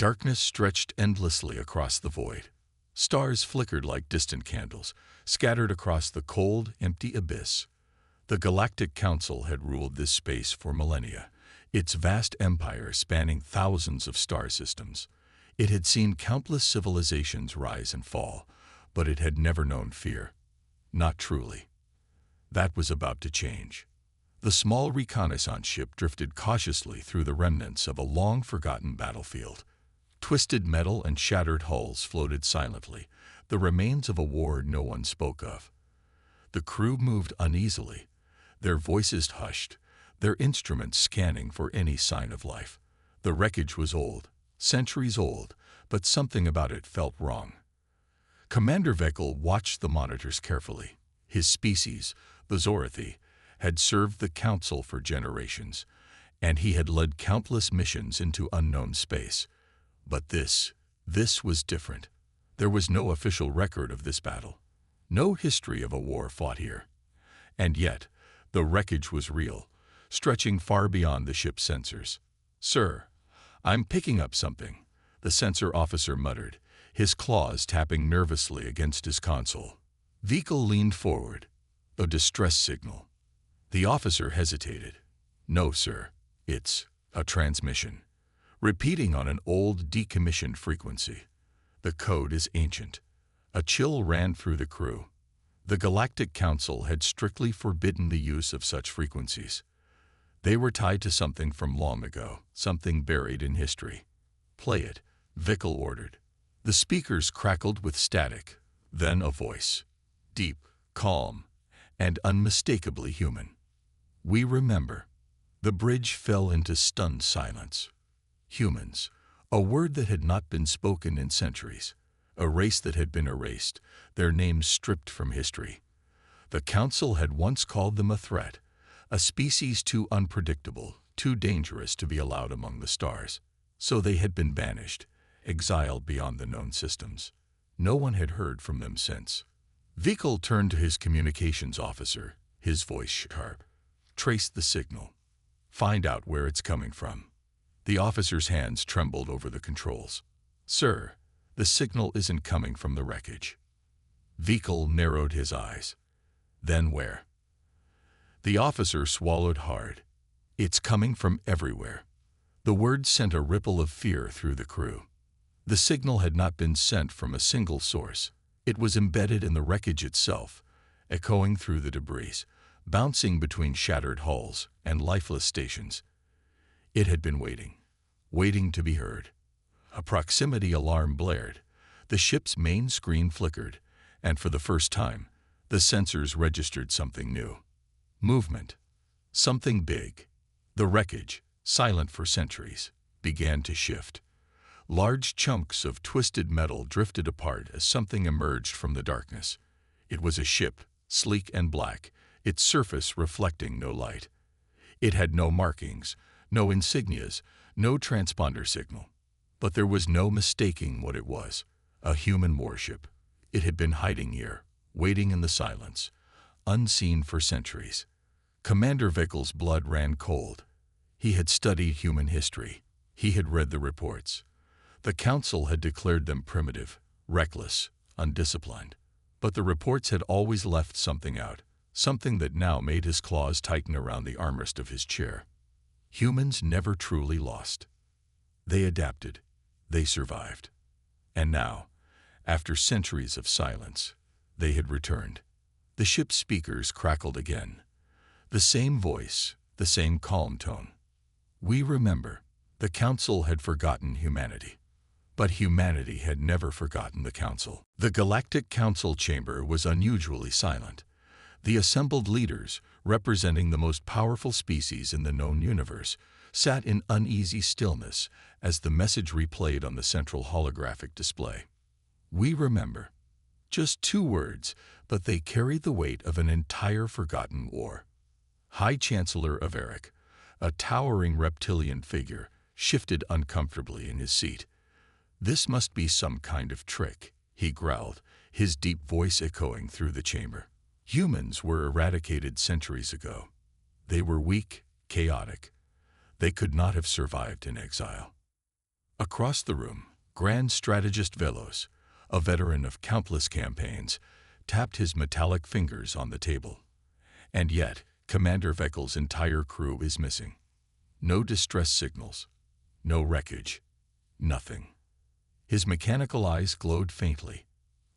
Darkness stretched endlessly across the void. Stars flickered like distant candles, scattered across the cold, empty abyss. The Galactic Council had ruled this space for millennia, its vast empire spanning thousands of star systems. It had seen countless civilizations rise and fall, but it had never known fear. Not truly. That was about to change. The small reconnaissance ship drifted cautiously through the remnants of a long-forgotten battlefield. Twisted metal and shattered hulls floated silently, the remains of a war no one spoke of. The crew moved uneasily, their voices hushed, their instruments scanning for any sign of life. The wreckage was old, centuries old, but something about it felt wrong. Commander Veckel watched the monitors carefully. His species, the Zorathi, had served the Council for generations, and he had led countless missions into unknown space. But this was different. There was no official record of this battle, no history of a war fought here. And yet, the wreckage was real, stretching far beyond the ship's sensors. "Sir, I'm picking up something," the sensor officer muttered, his claws tapping nervously against his console. Veckel leaned forward. A distress signal. The officer hesitated. "No, sir. It's a transmission. Repeating on an old, decommissioned frequency. The code is ancient." A chill ran through the crew. The Galactic Council had strictly forbidden the use of such frequencies. They were tied to something from long ago, something buried in history. "Play it," Veckel ordered. The speakers crackled with static, then a voice. Deep, calm, and unmistakably human. "We remember." The bridge fell into stunned silence. Humans, a word that had not been spoken in centuries, a race that had been erased, their names stripped from history. The Council had once called them a threat, a species too unpredictable, too dangerous to be allowed among the stars. So they had been banished, exiled beyond the known systems. No one had heard from them since. Veckel turned to his communications officer, his voice sharp. "Trace the signal. Find out where it's coming from." The officer's hands trembled over the controls. "Sir, the signal isn't coming from the wreckage." Veckel narrowed his eyes. "Then where?" The officer swallowed hard. "It's coming from everywhere." The words sent a ripple of fear through the crew. The signal had not been sent from a single source. It was embedded in the wreckage itself, echoing through the debris, bouncing between shattered hulls and lifeless stations. It had been waiting to be heard. A proximity alarm blared. The ship's main screen flickered, and for the first time, the sensors registered something new. Movement. Something big. The wreckage, silent for centuries, began to shift. Large chunks of twisted metal drifted apart as something emerged from the darkness. It was a ship, sleek and black, its surface reflecting no light. It had no markings, no insignias, no transponder signal. But there was no mistaking what it was. A human warship. It had been hiding here, waiting in the silence, unseen for centuries. Commander Veckel's blood ran cold. He had studied human history. He had read the reports. The Council had declared them primitive, reckless, undisciplined. But the reports had always left something out, something that now made his claws tighten around the armrest of his chair. Humans never truly lost. They adapted. They survived. And now, after centuries of silence, they had returned. The ship's speakers crackled again. The same voice, the same calm tone. "We remember." The Council had forgotten humanity. But humanity had never forgotten the Council. The Galactic Council chamber was unusually silent. The assembled leaders, representing the most powerful species in the known universe, sat in uneasy stillness as the message replayed on the central holographic display. "We remember." Just 2 words, but they carried the weight of an entire forgotten war. High Chancellor of Eric, a towering reptilian figure, shifted uncomfortably in his seat. "This must be some kind of trick," he growled, his deep voice echoing through the chamber. Humans were eradicated centuries ago. They were weak, chaotic. They could not have survived in exile. Across the room, Grand Strategist Velos, a veteran of countless campaigns, tapped his metallic fingers on the table. And yet, Commander Vekel's entire crew is missing. No distress signals, no wreckage, nothing. His mechanical eyes glowed faintly.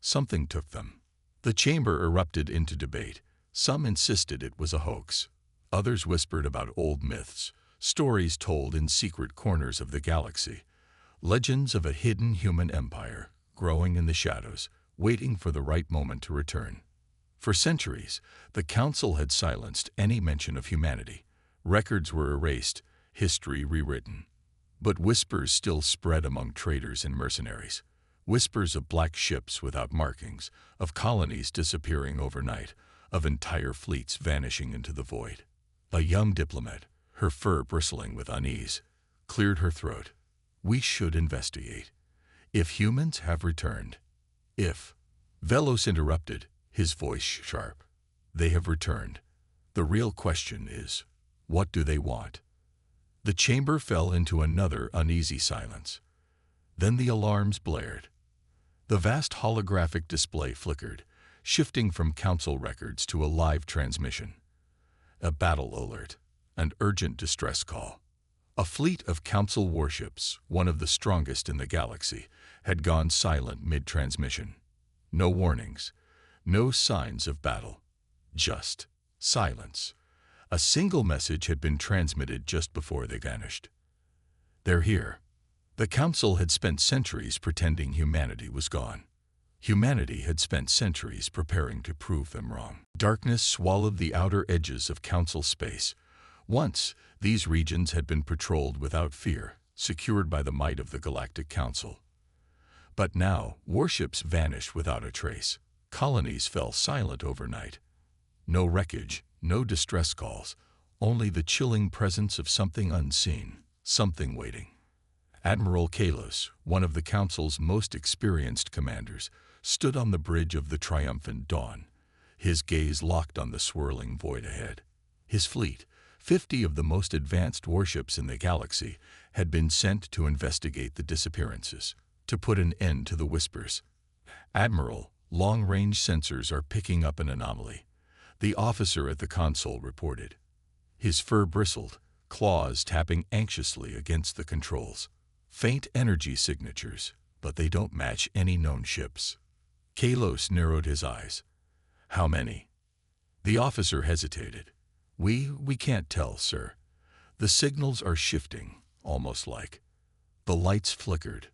Something took them. The chamber erupted into debate. Some insisted it was a hoax. Others whispered about old myths, stories told in secret corners of the galaxy, legends of a hidden human empire growing in the shadows, waiting for the right moment to return. For centuries, the Council had silenced any mention of humanity. Records were erased, history rewritten. But whispers still spread among traders and mercenaries. Whispers of black ships without markings, of colonies disappearing overnight, of entire fleets vanishing into the void. A young diplomat, her fur bristling with unease, cleared her throat. We should investigate. If humans have returned. If. Velos interrupted, his voice sharp. They have returned. The real question is, what do they want? The chamber fell into another uneasy silence. Then the alarms blared. The vast holographic display flickered, shifting from Council records to a live transmission. A battle alert, an urgent distress call. A fleet of Council warships, one of the strongest in the galaxy, had gone silent mid-transmission. No warnings, no signs of battle, just silence. A single message had been transmitted just before they vanished. They're here. The Council had spent centuries pretending humanity was gone. Humanity had spent centuries preparing to prove them wrong. Darkness swallowed the outer edges of Council space. Once, these regions had been patrolled without fear, secured by the might of the Galactic Council. But now, warships vanished without a trace. Colonies fell silent overnight. No wreckage, no distress calls, only the chilling presence of something unseen, something waiting. Admiral Kalos, one of the Council's most experienced commanders, stood on the bridge of the triumphant dawn, his gaze locked on the swirling void ahead. His fleet, 50 of the most advanced warships in the galaxy, had been sent to investigate the disappearances, to put an end to the whispers. Admiral, long-range sensors are picking up an anomaly, the officer at the console reported. His fur bristled, claws tapping anxiously against the controls. Faint energy signatures, but they don't match any known ships. Kalos narrowed his eyes. How many? The officer hesitated. We can't tell, sir. The signals are shifting, almost like. The lights flickered.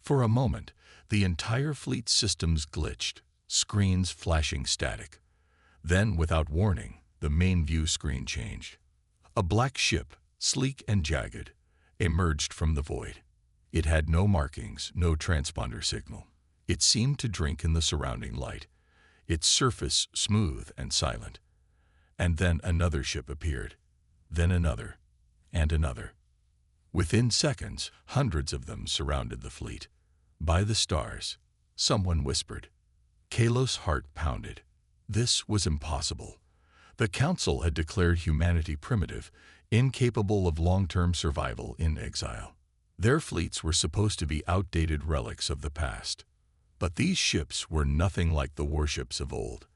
For a moment, the entire fleet systems glitched, screens flashing static. Then, without warning, the main view screen changed. A black ship, sleek and jagged, emerged from the void. It had no markings, no transponder signal. It seemed to drink in the surrounding light, its surface smooth and silent. And then another ship appeared, then another, and another. Within seconds, hundreds of them surrounded the fleet. By the stars, someone whispered. Kalos' heart pounded. This was impossible. The Council had declared humanity primitive, incapable of long-term survival in exile. Their fleets were supposed to be outdated relics of the past. But these ships were nothing like the warships of old.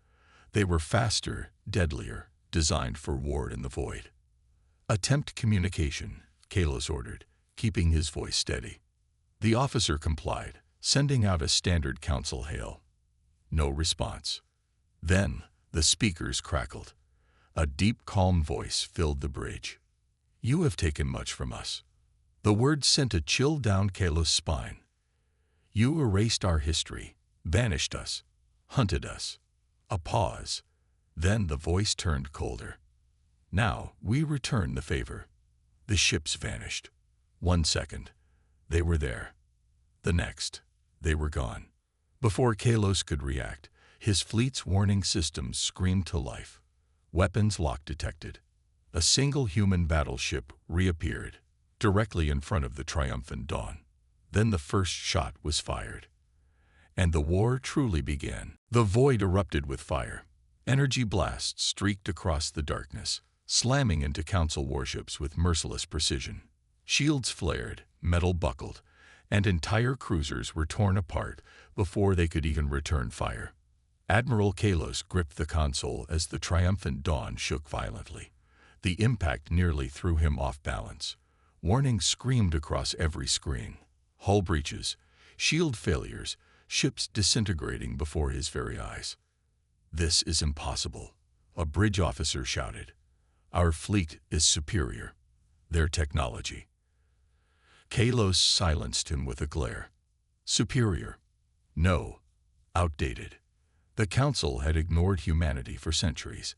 They were faster, deadlier, designed for war in the void. Attempt communication, Kalos ordered, keeping his voice steady. The officer complied, sending out a standard Council hail. No response. Then, the speakers crackled. A deep, calm voice filled the bridge. You have taken much from us. The words sent a chill down Kalos' spine. You erased our history, banished us, hunted us. A pause. Then the voice turned colder. Now we return the favor. The ships vanished. 1 second, they were there. The next, they were gone. Before Kalos could react, his fleet's warning systems screamed to life. Weapons lock detected. A single human battleship reappeared, directly in front of the triumphant dawn. Then the first shot was fired. And the war truly began. The void erupted with fire. Energy blasts streaked across the darkness, slamming into Council warships with merciless precision. Shields flared, metal buckled, and entire cruisers were torn apart before they could even return fire. Admiral Kalos gripped the console as the triumphant dawn shook violently. The impact nearly threw him off balance. Warnings screamed across every screen. Hull breaches, shield failures, ships disintegrating before his very eyes. "This is impossible," a bridge officer shouted. "Our fleet is superior. Their technology." Kalos silenced him with a glare. Superior? No. Outdated. The Council had ignored humanity for centuries.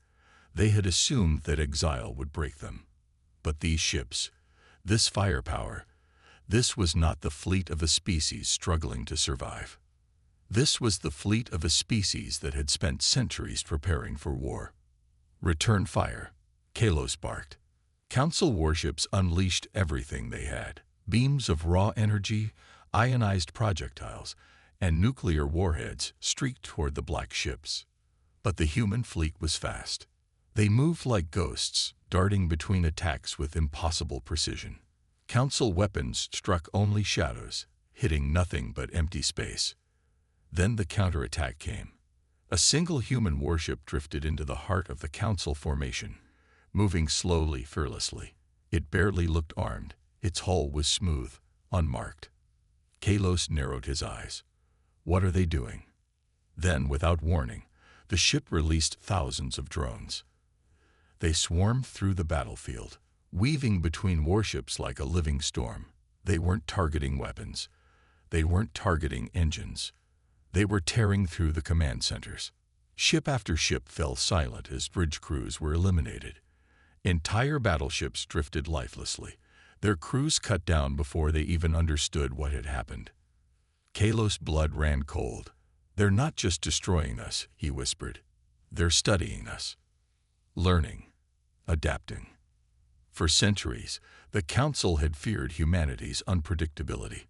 They had assumed that exile would break them. But these ships, this firepower, this was not the fleet of a species struggling to survive. This was the fleet of a species that had spent centuries preparing for war. "Return fire," Kalos barked. Council warships unleashed everything they had. Beams of raw energy, ionized projectiles, and nuclear warheads streaked toward the black ships. But the human fleet was fast. They moved like ghosts, darting between attacks with impossible precision. Council weapons struck only shadows, hitting nothing but empty space. Then the counterattack came. A single human warship drifted into the heart of the Council formation, moving slowly, fearlessly. It barely looked armed. Its hull was smooth, unmarked. Kalos narrowed his eyes. What are they doing? Then, without warning, the ship released thousands of drones. They swarmed through the battlefield, weaving between warships like a living storm. They weren't targeting weapons. They weren't targeting engines. They were tearing through the command centers. Ship after ship fell silent as bridge crews were eliminated. Entire battleships drifted lifelessly, their crews cut down before they even understood what had happened. Kalos' blood ran cold. "They're not just destroying us," he whispered. "They're studying us. Learning. Adapting." For centuries, the Council had feared humanity's unpredictability.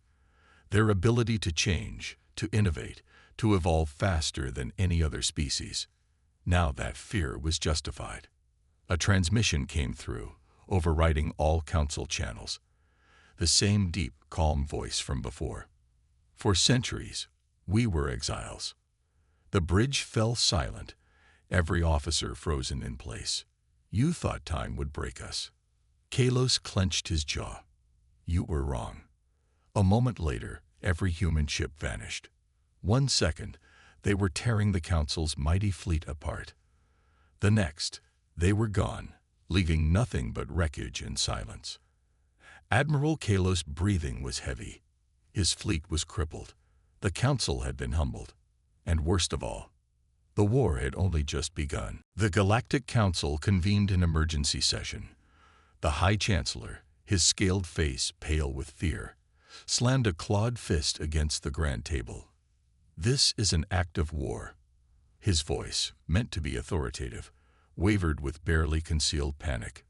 Their ability to change, to innovate, to evolve faster than any other species. Now that fear was justified. A transmission came through, overriding all Council channels. The same deep, calm voice from before. "For centuries, we were exiles." The bridge fell silent, every officer frozen in place. "You thought time would break us." Kalos clenched his jaw. "You were wrong." A moment later, every human ship vanished. 1 second, they were tearing the Council's mighty fleet apart. The next, they were gone, leaving nothing but wreckage and silence. Admiral Kalos' breathing was heavy. His fleet was crippled. The Council had been humbled. And worst of all, the war had only just begun. The Galactic Council convened an emergency session. The High Chancellor, his scaled face pale with fear, slammed a clawed fist against the grand table. "This is an act of war." His voice, meant to be authoritative, wavered with barely concealed panic.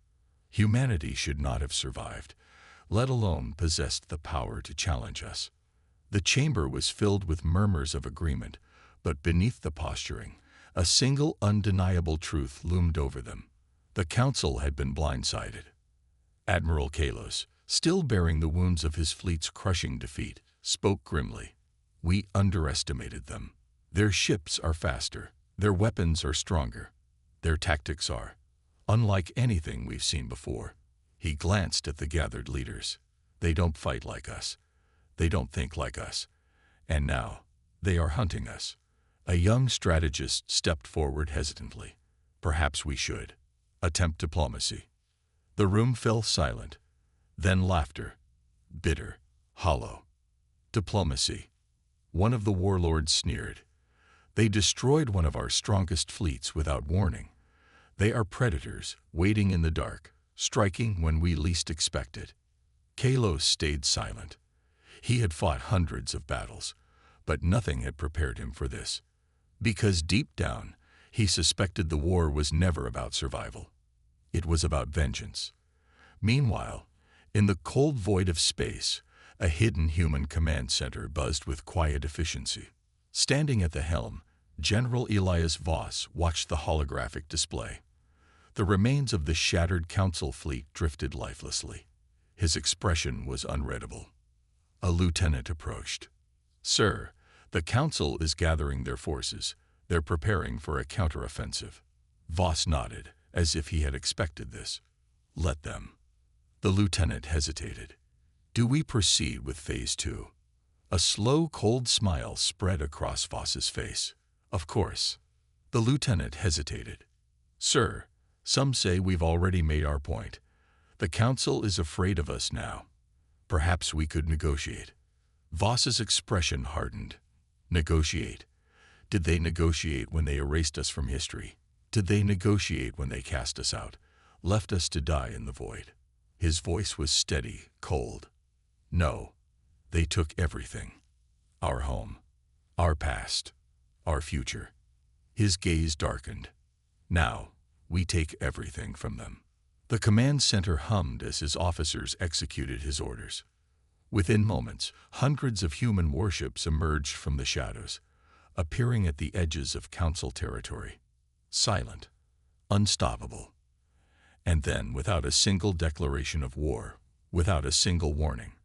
Humanity should not have survived, let alone possessed the power to challenge us. The chamber was filled with murmurs of agreement, but beneath the posturing, a single undeniable truth loomed over them. The Council had been blindsided. Admiral Kalos, still bearing the wounds of his fleet's crushing defeat, spoke grimly. "We underestimated them. Their ships are faster. Their weapons are stronger. Their tactics are unlike anything we've seen before." He glanced at the gathered leaders. "They don't fight like us. They don't think like us. And now, they are hunting us." A young strategist stepped forward hesitantly. "Perhaps we should attempt diplomacy." The room fell silent. Then laughter, bitter, hollow. "Diplomacy." One of the warlords sneered. "They destroyed one of our strongest fleets without warning. They are predators, waiting in the dark, striking when we least expect it." Kalos stayed silent. He had fought hundreds of battles, but nothing had prepared him for this. Because deep down, he suspected the war was never about survival. It was about vengeance. Meanwhile, in the cold void of space, a hidden human command center buzzed with quiet efficiency. Standing at the helm, General Elias Voss watched the holographic display. The remains of the shattered Council fleet drifted lifelessly. His expression was unreadable. A lieutenant approached. "Sir, the council is gathering their forces. They're preparing for a counteroffensive." Voss nodded, as if he had expected this. "Let them." The lieutenant hesitated. "Do we proceed with Phase 2? A slow, cold smile spread across Voss's face. "Of course." The lieutenant hesitated. "Sir, some say we've already made our point. The council is afraid of us now. Perhaps we could negotiate." Voss's expression hardened. Negotiate? Did they negotiate when they erased us from history? Did they negotiate when they cast us out, left us to die in the void? His voice was steady, cold. "No, they took everything. Our home, our past, our future." His gaze darkened. "Now, we take everything from them." The command center hummed as his officers executed his orders. Within moments, hundreds of human warships emerged from the shadows, appearing at the edges of council territory. Silent, unstoppable. And then, without a single declaration of war, without a single warning,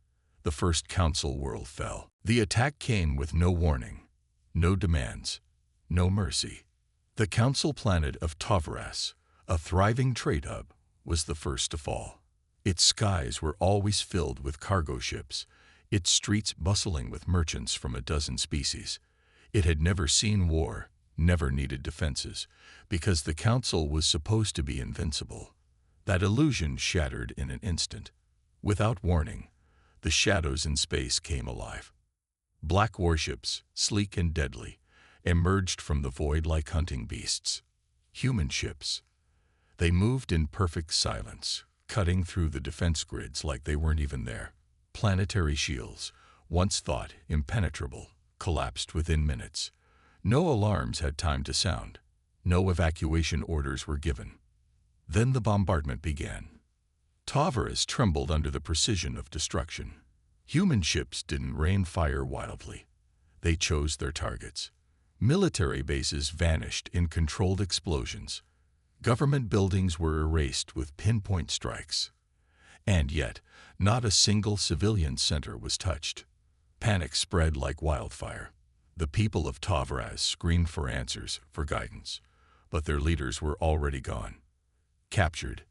the first council world fell. The attack came with no warning, no demands, no mercy. The council planet of Tavras, a thriving trade hub, was the first to fall. Its skies were always filled with cargo ships, its streets bustling with merchants from a dozen species. It had never seen war, never needed defenses, because the council was supposed to be invincible. That illusion shattered in an instant. Without warning, the shadows in space came alive. Black warships, sleek and deadly, emerged from the void like hunting beasts. Human ships. They moved in perfect silence, cutting through the defense grids like they weren't even there. Planetary shields, once thought impenetrable, collapsed within minutes. No alarms had time to sound. No evacuation orders were given. Then the bombardment began. Tavras trembled under the precision of destruction. Human ships didn't rain fire wildly. They chose their targets. Military bases vanished in controlled explosions. Government buildings were erased with pinpoint strikes. And yet, not a single civilian center was touched. Panic spread like wildfire. The people of Tavras screamed for answers, for guidance, but their leaders were already gone. Captured,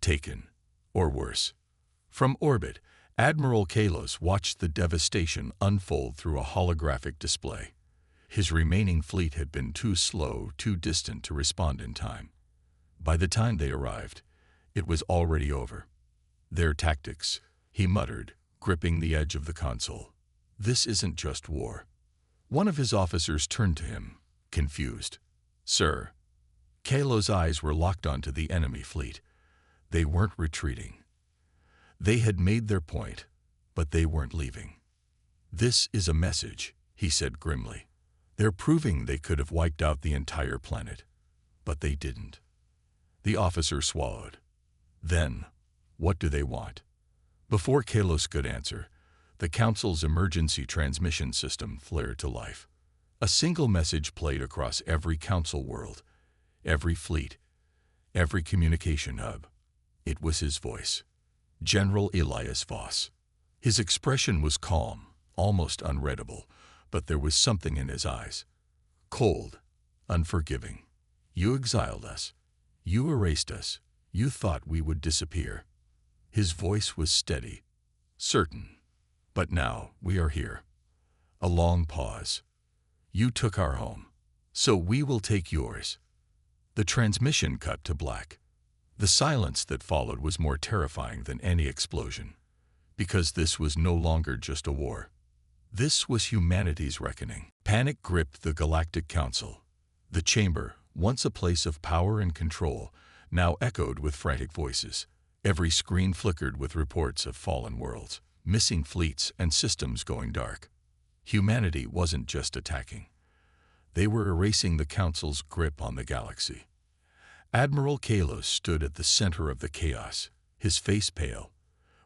taken, or worse. From orbit, Admiral Kalos watched the devastation unfold through a holographic display. His remaining fleet had been too slow, too distant to respond in time. By the time they arrived, it was already over. "Their tactics," he muttered, gripping the edge of the console. "This isn't just war." One of his officers turned to him, confused. "Sir." Kalos' eyes were locked onto the enemy fleet. They weren't retreating. They had made their point, but they weren't leaving. "This is a message," he said grimly. "They're proving they could have wiped out the entire planet, but they didn't." The officer swallowed. "Then, what do they want?" Before Kalos could answer, the council's emergency transmission system flared to life. A single message played across every council world, every fleet, every communication hub. It was his voice. General Elias Voss. His expression was calm, almost unreadable, but there was something in his eyes. Cold, unforgiving. "You exiled us. You erased us. You thought we would disappear." His voice was steady, certain. "But now we are here." A long pause. "You took our home, so we will take yours." The transmission cut to black. The silence that followed was more terrifying than any explosion, because this was no longer just a war. This was humanity's reckoning. Panic gripped the Galactic Council. The chamber, once a place of power and control, now echoed with frantic voices. Every screen flickered with reports of fallen worlds, missing fleets, and systems going dark. Humanity wasn't just attacking. They were erasing the Council's grip on the galaxy. Admiral Kalos stood at the center of the chaos, his face pale.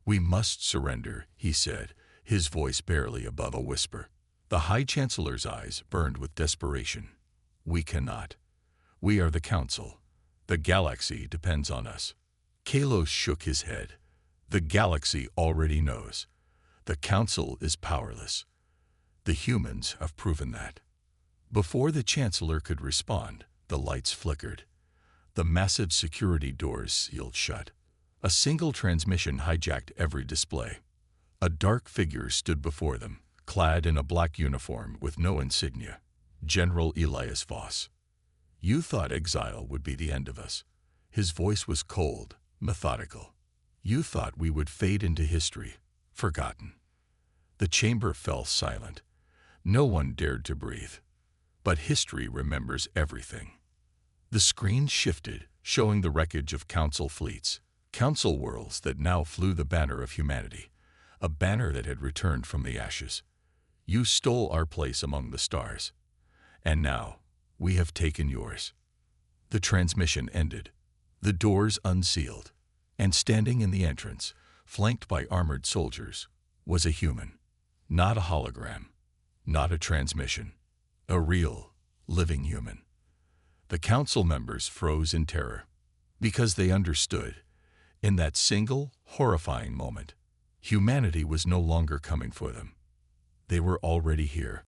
"We must surrender," he said, his voice barely above a whisper. The High Chancellor's eyes burned with desperation. "We cannot. We are the Council. The galaxy depends on us." Kalos shook his head. "The galaxy already knows. The Council is powerless. The humans have proven that. Before the Chancellor could respond, the lights flickered. The massive security doors sealed shut. A single transmission hijacked every display. A dark figure stood before them, clad in a black uniform with no insignia. General Elias Voss. "You thought exile would be the end of us." His voice was cold, methodical. "You thought we would fade into history, forgotten." The chamber fell silent. No one dared to breathe. But history remembers everything. The screen shifted, showing the wreckage of Council fleets, Council worlds that now flew the banner of humanity, a banner that had returned from the ashes. "You stole our place among the stars. And now, we have taken yours." The transmission ended. The doors unsealed. And standing in the entrance, flanked by armored soldiers, was a human. Not a hologram. Not a transmission. A real, living human. The Council members froze in terror. Because they understood, in that single, horrifying moment, humanity was no longer coming for them. They were already here.